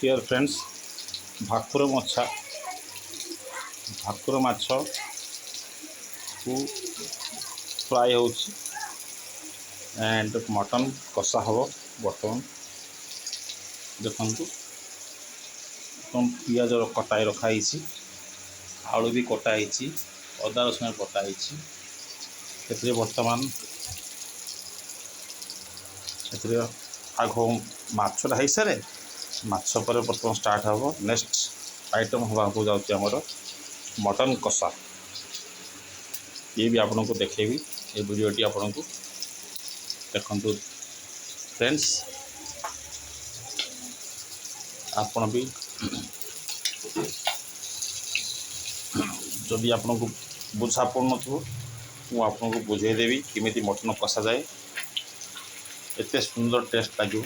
dear friends भाकुर माछ को फ्राए हो एंड मटन कषा हम बर्तमान देखु पियाज कटाई रखाई आलू भी कटाई अदा रसुण कटाई बर्तमान आग माछटा हो सारे माछ पर बर्तमान स्टार्ट हम नेक्स्ट आइटम हवा को जाऊँगी आमर मटन कषा ये भी आपन को देखेबी ये वीडियोटी आपन को देखंतु फ्रेंड्स आपन भी जदि आपन को बुझा पड़ न मुझे आपन को बुझेदेवी किमिति मटन कषा जाए एते सुंदर टेस्ट लगे